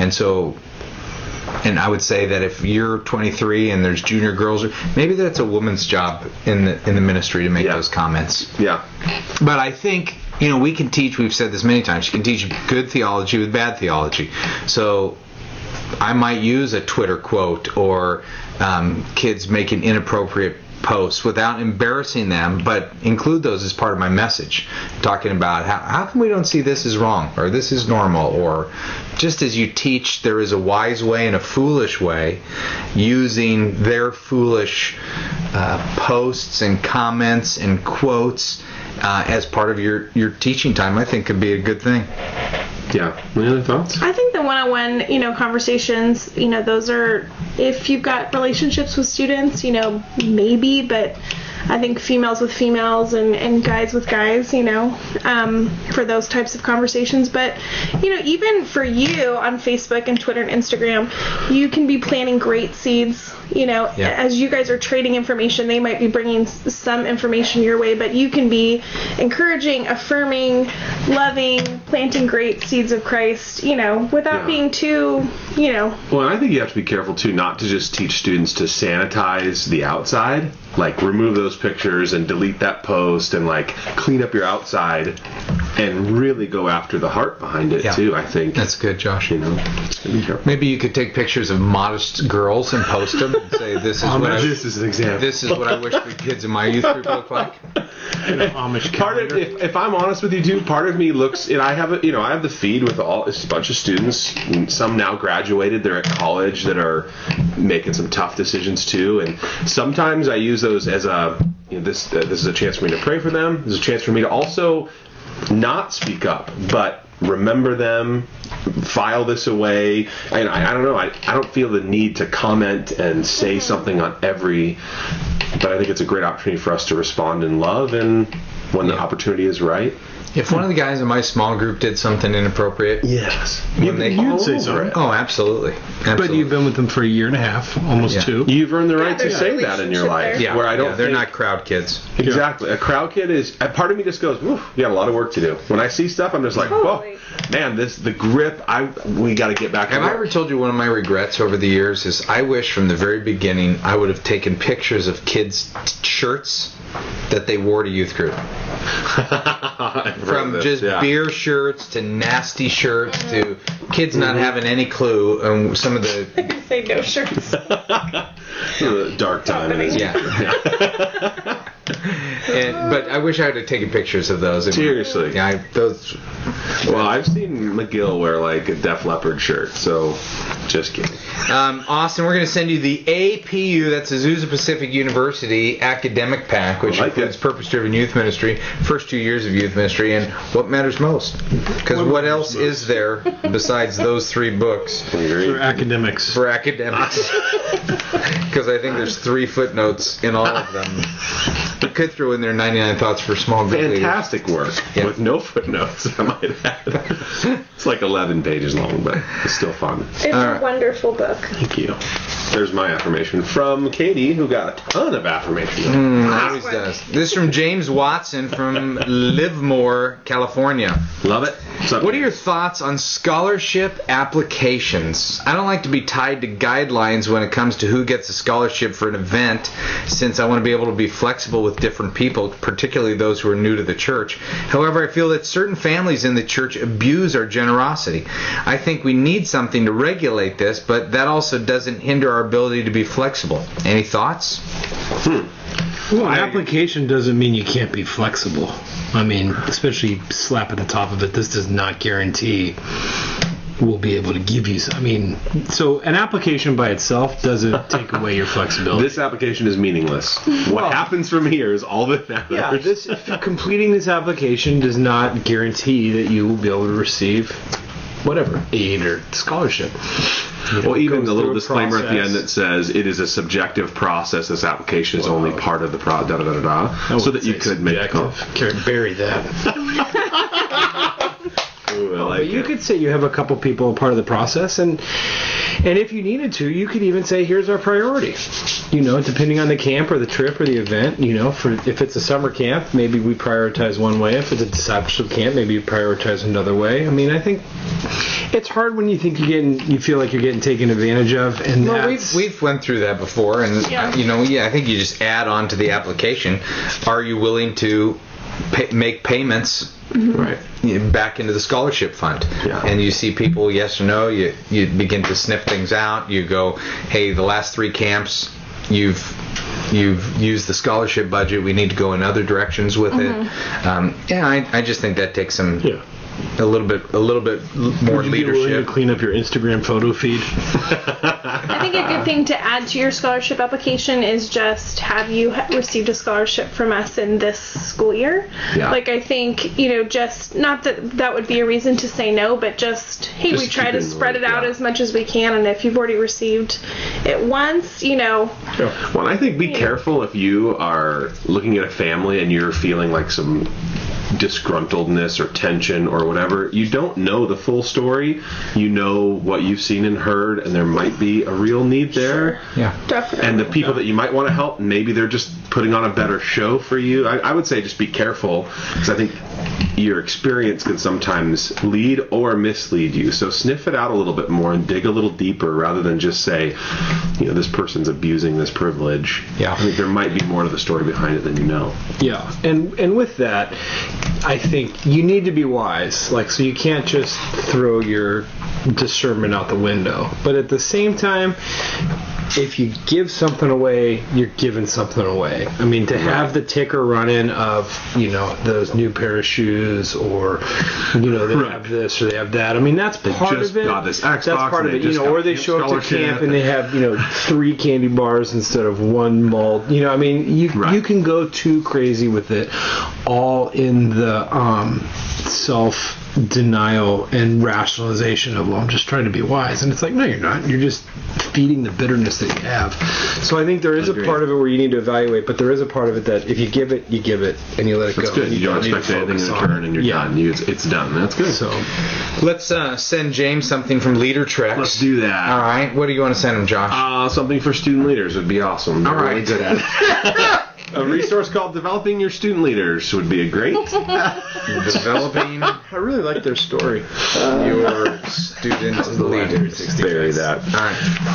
And I would say that if you're 23 and there's junior girls, maybe that's a woman's job in the ministry to make those comments. Yeah. But I think, we can teach, we've said this many times, you can teach good theology with bad theology. So I might use a Twitter quote or kids making inappropriate posts without embarrassing them, but include those as part of my message, talking about how come we don't see this as wrong, or this is normal, or just as you teach there is a wise way and a foolish way, using their foolish posts and comments and quotes as part of your teaching time, I think could be a good thing. Yeah. Any other thoughts? I think the one-on-one, conversations, those are, if you've got relationships with students, maybe, but I think females with females and guys with guys, for those types of conversations. But, even for you on Facebook and Twitter and Instagram, you can be planting great seeds. As you guys are trading information, they might be bringing some information your way, but you can be encouraging, affirming, loving, planting great seeds of Christ, without being too, Well, and I think you have to be careful, too, not to just teach students to sanitize the outside, like remove those pictures and delete that post and, clean up your outside and really go after the heart behind it, too, I think. That's good, Josh. Maybe you could take pictures of modest girls and post them and say, this is an example. This is what I wish the kids in my youth group look like. Amish part of, if I'm honest with you, too, part of me looks, and I have I have the feed with a bunch of students, and some now graduated, they're at college that are making some tough decisions, too, and sometimes I use those as this is a chance for me to pray for them. This is a chance for me to also not speak up, but remember them, file this away. I don't know. I don't feel the need to comment and say something on every, but I think it's a great opportunity for us to respond in love and when the opportunity is right. If one of the guys in my small group did something inappropriate, yes, you'd say so. Oh, absolutely. But you've been with them for a year and a half, almost 2. You've earned the right to say that in your life. Yeah, where I don't. They're not crowd kids. Exactly. A crowd kid is. A part of me just goes, "Oof, we got a lot of work to do." When I see stuff, I'm just like, "Oh, man, the grip. We got to get back." Have I ever told you one of my regrets over the years is I wish from the very beginning I would have taken pictures of kids' shirts that they wore to youth group. From just beer shirts to nasty shirts to kids not having any clue on some of the... I could say no shirts. Dark time. Yeah. But I wish I would have taken pictures of those. Seriously. Yeah, those... Well, I've seen McGill wear a Def Leppard shirt, so just kidding. Austin, we're going to send you the APU, that's Azusa Pacific University Academic Pack, which includes Purpose-Driven Youth Ministry, first 2 years of youth ministry, and what matters most. Because what else is there besides those 3 books? For academics. For academics. Because I think there's 3 footnotes in all of them. You could throw in there 99 Thoughts for Small Group Leaders. Fantastic work with no footnotes, I might add. It's 11 pages long, but it's still fun. It's a wonderful book. Thank you. There's my affirmation from Katie, who got a ton of affirmation. Always does. This is from James Watson from Livermore, California. Love it. What are your thoughts on scholarship applications? I don't like to be tied to guidelines when it comes to who gets a scholarship for an event, since I want to be able to be flexible with different people, particularly those who are new to the church. However, I feel that certain families in the church abuse our generosity. I think we need something to regulate this, but that also doesn't hinder our ability to be flexible. Any thoughts? Well, an application doesn't mean you can't be flexible. I mean, especially slap at the top of it, this does not guarantee we'll be able to give you. I mean, so an application by itself doesn't take away your flexibility. This application is meaningless. What happens from here is all that matters. Yeah, completing this application does not guarantee that you will be able to receive whatever aid or scholarship. Well, even the little disclaimer at the end that says it is a subjective process. This application is only part of the so that you could make bury that. Ooh, but you could say you have a couple people a part of the process, and if you needed to, you could even say, here's our priority. Depending on the camp or the trip or the event, if it's a summer camp, maybe we prioritize one way. If it's a discipleship camp, maybe you prioritize another way. I mean, I think it's hard when you think you feel like you're getting taken advantage of, and we've went through that before, and I think you just add on to the application. Are you willing to make payments? Right, back into the scholarship fund, and you see people, yes or no. You begin to sniff things out. You go, hey, the last 3 camps, you've used the scholarship budget. We need to go in other directions with it. I just think that takes some. A little bit more leadership. Be willing to clean up your Instagram photo feed? I think a good thing to add to your scholarship application is just, have you received a scholarship from us in this school year? Yeah. I think, just, not that would be a reason to say no, but just, hey, we try to spread it out as much as we can, and if you've already received it once, Well, I think be careful if you are looking at a family and you're feeling like some disgruntledness or tension or whatever. You don't know the full story. You know what you've seen and heard, and there might be a real need there. Sure. Yeah, definitely. And the people that you might want to help, maybe they're just putting on a better show for you. I would say just be careful, because I think your experience can sometimes lead or mislead you. So sniff it out a little bit more and dig a little deeper, rather than just say, this person's abusing this privilege. Yeah. I think there might be more to the story behind it than you know. Yeah, and with that, I think you need to be wise. So you can't just throw your discernment out the window. But at the same time, if you give something away, you're giving something away. I mean, to have the ticker run in of, those new pair of shoes, or, they have this or they have that. I mean, that's part of it. Got this Xbox, that's part of it. Or they show up to camp and they have, 3 candy bars instead of 1 malt. You can go too crazy with it, all in the self-denial and rationalization of, I'm just trying to be wise. And it's like, no, you're not. You're just feeding the bitterness that you have. So I think there is a part of it where you need to evaluate, but there is a part of it that if you give it, and you let it go. That's good. You don't expect anything in return, and you're done. It's done. That's good. So let's send James something from Leader Trex. Let's do that. All right. What do you want to send him, Josh? Something for student leaders would be awesome. They're really good at it. A resource called Developing Your Student Leaders would be a great. Developing. I really like their story. Your student leaders. Bury that.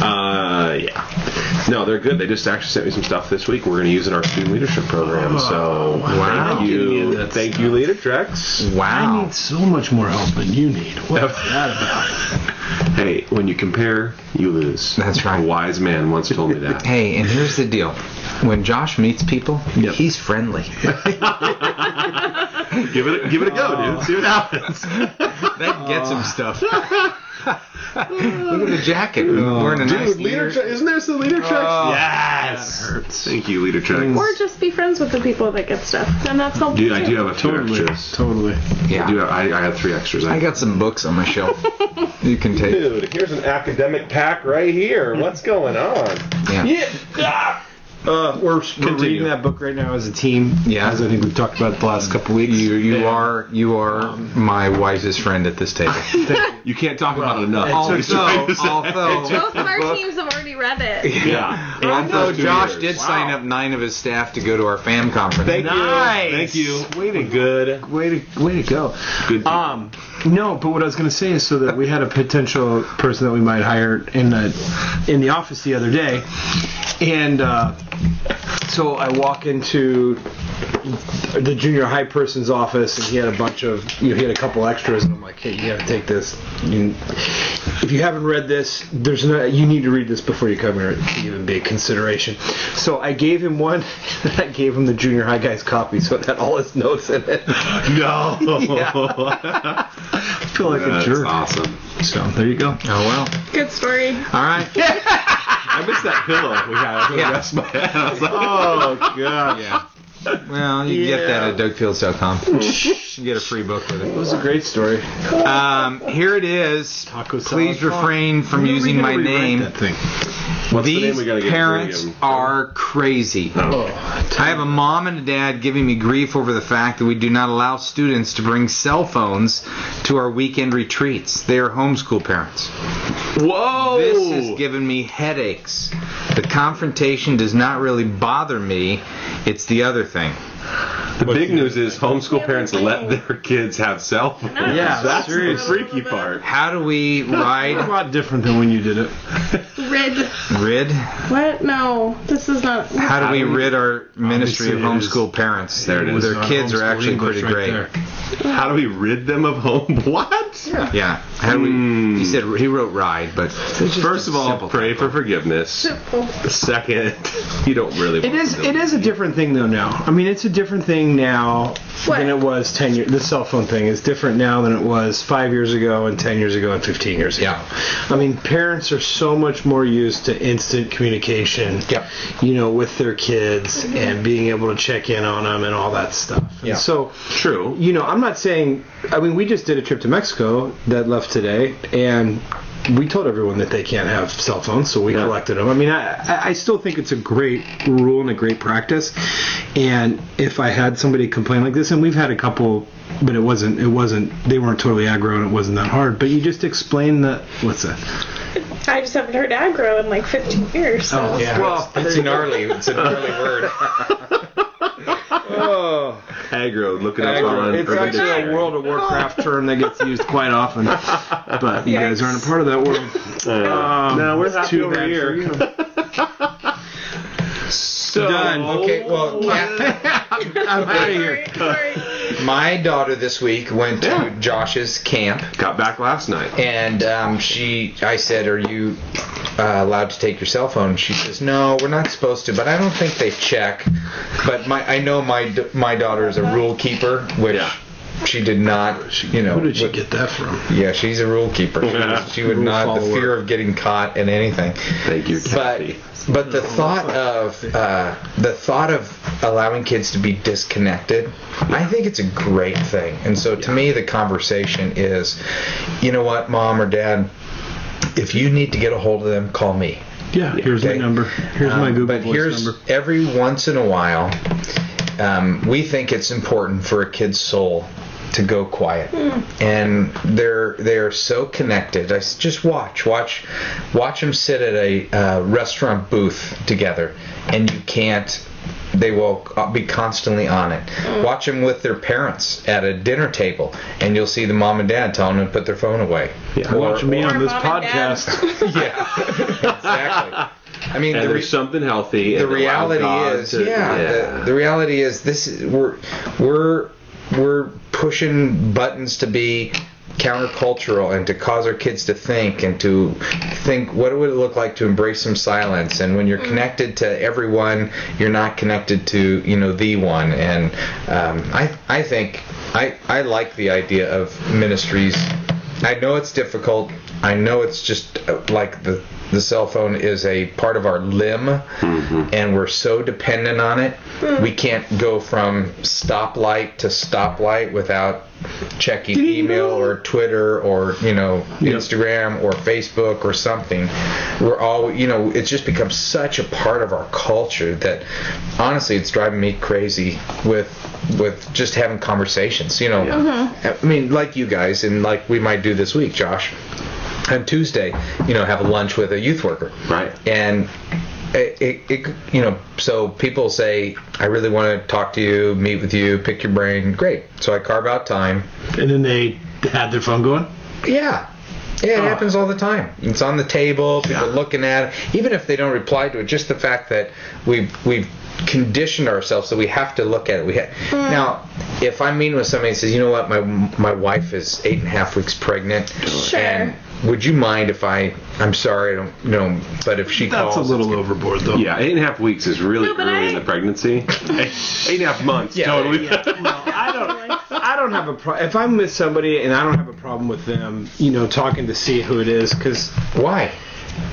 All right. Yeah. No, they're good. They just actually sent me some stuff this week we're going to use in our student leadership program. So thank you, Leader Trex. Wow. I need so much more help than you need. What's that about? Hey, when you compare, you lose. That's right. A wise man once told me that. Hey, and here's the deal. When Josh meets people, he's friendly. Give it a go, dude. See what happens. That gets him stuff. Look at the jacket. Wearing a nice Leader Trex. Isn't there some Leader Trex? Yes. That hurts. Thank you, Leader Trex. Or just be friends with the people that get stuff, and that's helpful. Dude, I do have a few extras. Totally. Yeah. I have 3 extras. I got some books on my shelf. You can take. Dude, here's an academic pack right here. What's going on? Yeah. We're reading that book right now as a team. Yeah, as I think we've talked about it the last couple weeks. You are my wisest friend at this table. You can't talk about it enough. Although both of our teams have already read it. Yeah. Although Josh did sign up 9 of his staff to go to our FAM conference. Thank you. Way to go. Good. No, but what I was going to say is, so that we had a potential person that we might hire in the office the other day, and so I walk into the junior high person's office, and he had a bunch of, he had a couple extras, and I'm like, hey, you got to take this. If you haven't read this, you need to read this before you come here to even be a consideration. So I gave him one, and I gave him the junior high guy's copy, so it had all his notes in it. No. I feel like a jerk. That's awesome. So there you go. Oh well. Good story. All right. I missed that pillow we had for the rest of my head. I was like, Oh God. Yeah. Well, you can get that at DougFields.com. You get a free book with it. It was a great story. Here it is. Taco salad. Please refrain from using my name. That thing. what's the name we These gotta get parents William? are crazy. Oh, I have a mom and a dad giving me grief over the fact that we do not allow students to bring cell phones to our weekend retreats. They are homeschool parents. Whoa! This has given me headaches. The confrontation does not really bother me. It's the other thing. The big news is homeschool parents let their kids have cell phones. Yeah, That's seriously. the freaky part. How do we a ride? lot different than when you did it. Rid? What? No, this is not. How do we rid our ministry of Obviously homeschool parents? There it is. Their kids are actually pretty great. How do we rid them of home? What? Yeah. How do we? He said he wrote ride, but First of all, pray for forgiveness. Simple. Second, you don't really. It is a different thing though now. I mean, it's a different thing now What? than it was 10 years. The cell phone thing is different now than it was 5 years ago and 10 years ago and 15 years ago. Yeah. I mean, parents are so much more used to instant communication, Yep. with their kids and being able to check in on them and all that stuff. And Yeah. so, True. I'm not saying, we just did a trip to Mexico that left today, and we told everyone that they can't have cell phones, so we collected them. I mean, I still think it's a great rule and a great practice. And if I had somebody complain like this, and we've had a couple, but they weren't totally aggro and it wasn't that hard. But you just explain what's that? I just haven't heard aggro in like 15 years. So. Oh, yeah. well, it's a gnarly word. Oh, Aggro. Look it up on it's Urban actually a Dictionary. World of Warcraft term that gets used quite often, but you guys aren't a part of that world. No, we're It's happy too over bad here. for you. So Done. Okay, well, I'm out of here. Sorry. my daughter this week went to Josh's camp, got back last night. and I said, "Are you allowed to take your cell phone?" She says, "No, we're not supposed to, but I don't think they check." But I know my daughter is a rule keeper, which she did not. Who did she get that from? Yeah, she's a rule keeper. She would Rule not. The follower. fear of getting caught in anything. Thank you, Kathy. But the thought of allowing kids to be disconnected, I think it's a great thing. And so to me, the conversation is, you know what, Mom or Dad, if you need to get a hold of them, call me. Yeah, here's my number. Here's my Google But Voice number. every once in a while, we think it's important for a kid's soul to go quiet, and they're so connected. I just watch them sit at a restaurant booth together, and you can't. They will be constantly on it. Watch them with their parents at a dinner table, and you'll see the mom and dad telling them to put their phone away. Yeah, watch me on this Mom and Dad. podcast. Yeah, exactly. I mean, And there's something healthy. the and allow reality God is, to- the reality is, we're pushing buttons to be countercultural and to cause our kids to think and to think, what would it look like to embrace some silence? And when you're connected to everyone, you're not connected to the one. And I think I like the idea of ministries. I know it's difficult. I know it's just like the cell phone is a part of our limb, and we're so dependent on it. We can't go from stoplight to stoplight without checking email or Twitter or Instagram or Facebook or something. We're all it's just become such a part of our culture that honestly it's driving me crazy with just having conversations. I mean, like you guys, and like we might do this week, Josh. On Tuesday, have a lunch with a youth worker. Right. And so people say, I really want to talk to you, meet with you, pick your brain. Great. So I carve out time. And then they had their phone going? Yeah. Yeah, it happens all the time. It's on the table, people looking at it. Even if they don't reply to it, just the fact that we've conditioned ourselves so we have to look at it. Now, if I'm meeting with somebody and says, you know what, my wife is 8.5 weeks pregnant, and would you mind if I'm sorry, I don't know, but if she calls... That's a little overboard, though. Yeah, 8.5 weeks is really early in the pregnancy. 8.5 months, totally. Well, I don't have a problem. If I'm with somebody and I don't have a problem with them, talking to see who it is, because... Why?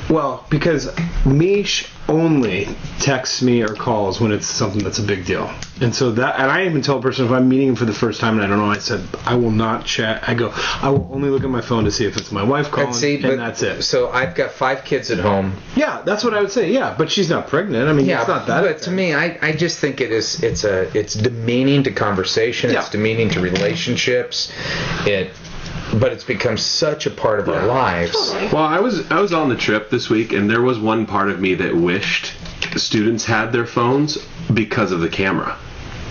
Well, because Mish only texts me or calls when it's something that's a big deal. And so and I even tell a person if I'm meeting him for the first time and I don't know, I said, I will not chat. I will only look at my phone to see if it's my wife calling, and that's it. So I've got 5 kids at home. Yeah, that's what I would say, yeah. But she's not pregnant. I mean, it's not that. But to me, I just think it's demeaning to conversation. Yeah. It's demeaning to relationships. But it's become such a part of our lives. Totally. Well, I was on the trip this week, and there was one part of me that wished students had their phones because of the camera.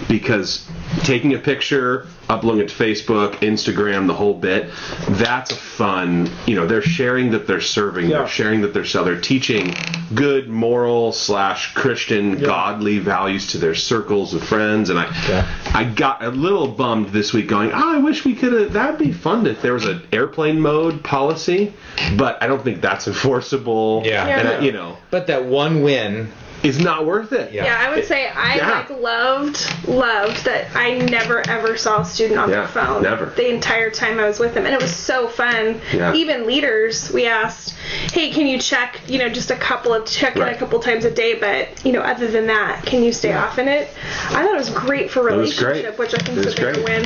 Because taking a picture, uploading it to Facebook, Instagram, the whole bit, that's a fun, they're sharing that they're serving, they're sharing that they're teaching good moral / Christian godly values to their circles of friends. And I got a little bummed this week going, I wish we could have, that'd be fun if there was an airplane mode policy, but I don't think that's enforceable. And but that one win is not worth it. Yeah, I would say I loved that I never ever saw a student on their phone. Never. The entire time I was with them, and it was so fun. Yeah. Even leaders, we asked, hey, can you check, just a couple times a day, but other than that, can you stay off in it? I thought it was great for relationship, which I think is a bigger win.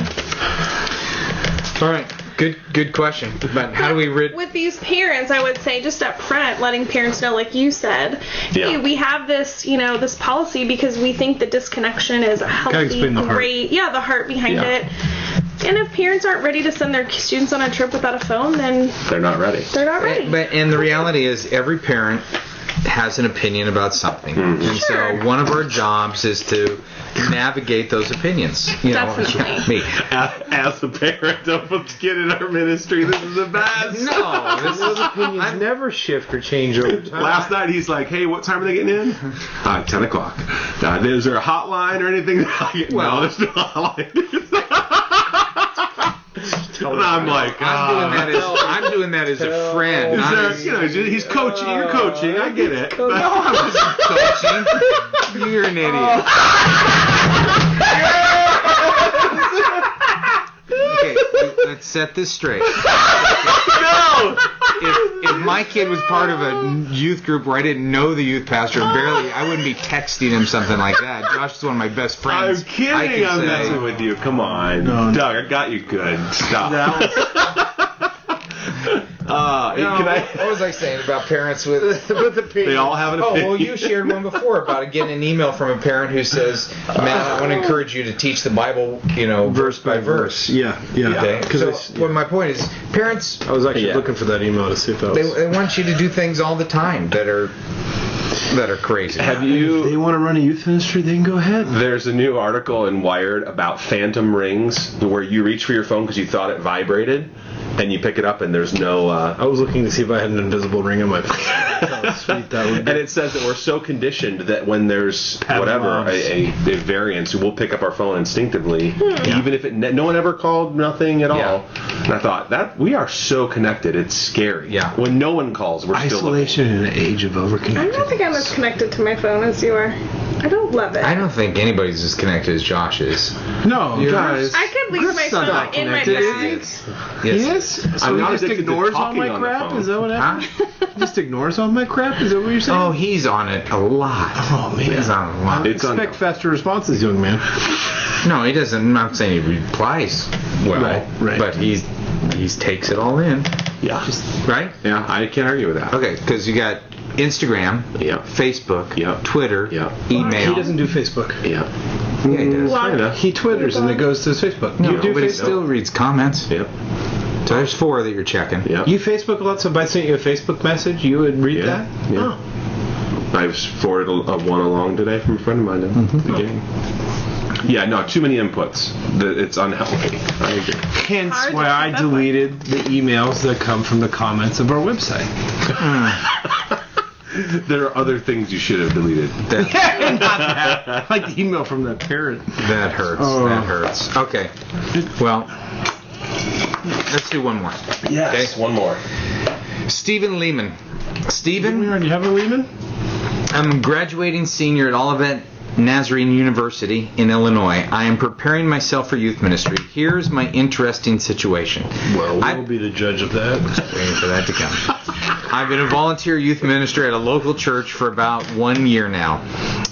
All right. Good question. But how do we with these parents? I would say just up front, letting parents know, like you said, hey, we have this, this policy because we think the disconnection is a healthy, great, the heart behind it. And if parents aren't ready to send their students on a trip without a phone, then they're not ready. And the reality is, every parent has an opinion about something, and so one of our jobs is to navigate those opinions. Definitely. Me as a parent of a kid in our ministry, this is the best. No, those opinions never shift or change over time. Last night he's like, "Hey, what time are they getting in?" 10 o'clock. Is there a hotline or anything? No, there's no hotline. And I'm like, I'm doing that as a friend. He's coaching. You're coaching. I get it. No, I wasn't coaching. You're an idiot. Okay, let's set this straight. No. If my kid was part of a youth group where I didn't know the youth pastor I wouldn't be texting him something like that. Josh is one of my best friends. I'm kidding. I'm messing with you. Come on. No. Doug, I got you good. Stop. What was I saying about parents with they all have an opinion. Oh, well, you shared one before about getting an email from a parent who says, Matt, I want to encourage you to teach the Bible, verse by verse. Yeah. Okay. So my point is, parents... I was actually looking for that email to see if that was... They want you to do things all the time that are crazy. Have you... If they want to run a youth ministry, they can go ahead. There's a new article in Wired about phantom rings where you reach for your phone because you thought it vibrated, and you pick it up and there's no... I was looking to see if I had an invisible ring on my phone. How sweet that would be. And it says that we're so conditioned that when there's a variance, we'll pick up our phone instinctively, even if no one ever called, nothing at all. And I thought, that we are so connected, it's scary. Yeah. When no one calls, we're Isolation still in an age of overconnected. I don't think I'm as connected to my phone as you are. I don't love it. I don't think anybody's as connected as Josh is. No, guys. I could leave my phone in my bag. Yes. So I'm he not just ignores all my crap? Is that what happened? Just ignores all my crap? Is that what you're saying? Oh, he's on it a lot. Oh, man. He's on it a lot. Expect faster responses, young man. No, he doesn't. I'm not saying he replies well, right. But he takes it all in. Yeah. Right? Yeah, I can't argue with that. Okay, because you got Instagram, Facebook, Twitter, email. He doesn't do Facebook. Yeah, he does. Kinda. He twitters and it goes to his Facebook. No, but he still reads comments. Yep. So there's 4 that you're checking. Yep. You Facebook a lot, so if I sent you a Facebook message, you would read that? Yeah. Oh. I've forwarded one along today from a friend of mine in the game. Yeah, no, too many inputs. It's unhealthy. I agree. Hence why I deleted the emails that come from the comments of our website. There are other things you should have deleted. Not that. Like the email from the parent. That hurts. That hurts. Okay. Well, let's do one more. Yes, okay? One more. Stephen Lehman. Stephen? We already have a Lehman? I'm graduating senior at Olivet Nazarene University in Illinois. I am preparing myself for youth ministry. Here's my interesting situation. Well, we'll be the judge of that. Waiting for that to come. I've been a volunteer youth minister at a local church for about 1 year now.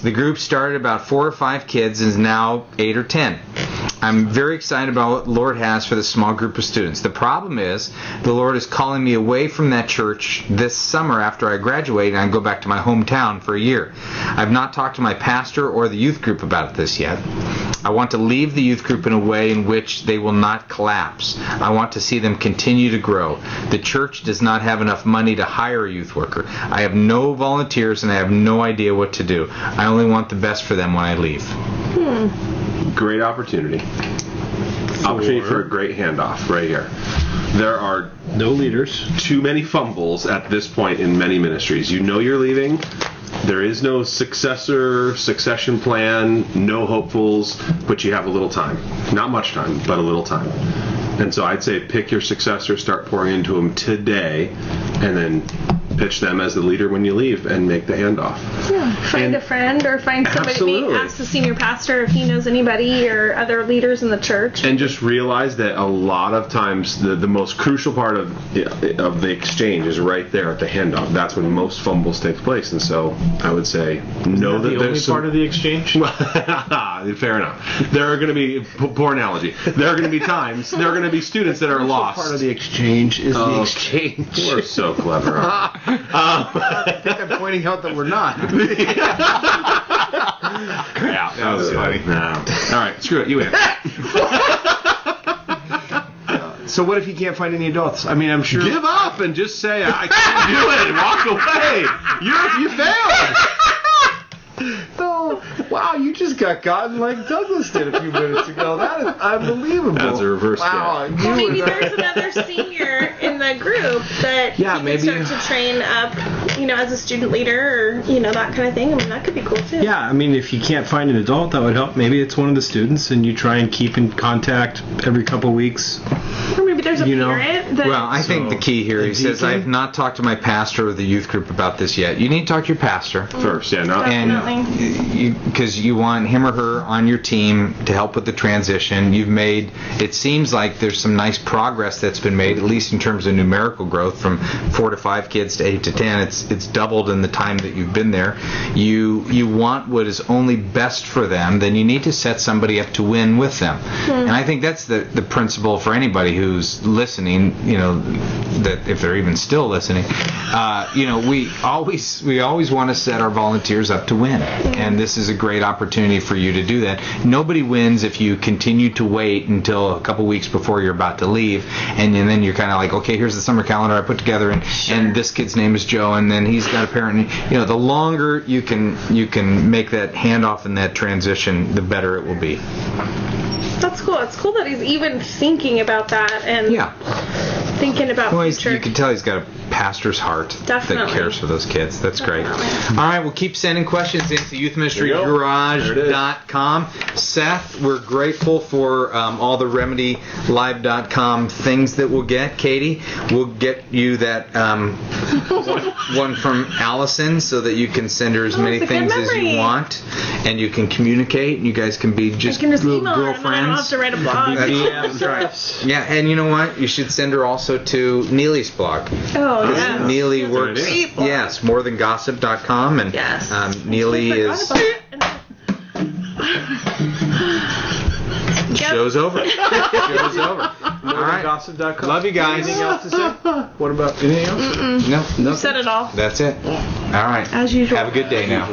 The group started about 4 or 5 kids and is now 8 or 10. I'm very excited about what the Lord has for this small group of students. The problem is the Lord is calling me away from that church this summer after I graduate and I go back to my hometown for a year. I've not talked to my pastor or the youth group about this yet. I want to leave the youth group in a way in which they will not collapse. I want to see them continue to grow. The church does not have enough money to hire a youth worker. I have no volunteers and I have no idea what to do. I only want the best for them when I leave. Great opportunity. Opportunity for a great handoff right here. There are no leaders. Too many fumbles at this point in many ministries. You know you're leaving. There is no succession plan, no hopefuls, but you have a little time. Not much time, but a little time. And so I'd say pick your successor, start pouring into them today, and then pitch them as the leader when you leave and make the handoff. Yeah, find a friend or find somebody. Absolutely. Ask the senior pastor if he knows anybody or other leaders in the church. And just realize that a lot of times the most crucial part of the exchange is right there at the handoff. That's when most fumbles take place. And so I would say know that there's the only part of the exchange. Fair enough. There are going to be poor analogy. There are going to be times. There are going to be students that are lost. Part of the exchange is the exchange. We're so clever. I think I'm pointing out that we're not. Yeah, that was funny. No. All right, screw it. You win. So what if you can't find any adults? I mean, I'm sure. Give up and just say, I can't do it. Walk away. You failed. Oh, wow, you just got gotten like Douglas did a few minutes ago. That is unbelievable. That's a reverse Well, maybe there's another senior in the group that maybe can start to train up, as a student leader or, that kind of thing. I mean, that could be cool, too. Yeah, I mean, if you can't find an adult, that would help. Maybe it's one of the students, and you try and keep in contact every couple weeks. Or maybe there's a parent that... Well, I think the key here, he says, I have not talked to my pastor or the youth group about this yet. You need to talk to your pastor first, because you want him or her on your team to help with the transition. It seems like there's some nice progress that's been made, at least in terms of numerical growth, from 4 to 5 kids to 8 to 10. It's doubled in the time that you've been there. You want what is only best for them, then you need to set somebody up to win with them. And I think that's the principle for anybody who's listening, that if they're even still listening, we always want to set our volunteers up to win. And this is a great opportunity for you to do that. Nobody wins if you continue to wait until a couple weeks before you're about to leave, and then you're kind of like, okay, here's the summer calendar I put together, and this kid's name is Joe, and then he's got a parent. And, the longer you can make that handoff and that transition, the better it will be. That's cool. It's cool that he's even thinking about that and thinking about future. You can tell he's got a pastor's heart that cares for those kids. That's great. All right, we'll keep sending questions into youthministrygarage.com. Seth, we're grateful for all the RemedyLive.com things that we'll get. Katie, we'll get you that one from Allison so that you can send her as many things as you want, and you can communicate, and you guys can be just little girlfriends. I don't have to write a blog. That's right. Yeah, and you know what? You should send her also to Neely's blog. Oh, yeah. Neely works, morethangossip.com, and Neely is... Show's over. Show's over. All right. Gossip.com. Love you guys. Anything else to say? What about anything else? No. You said it all. That's it. All right. As usual. Have a good day now.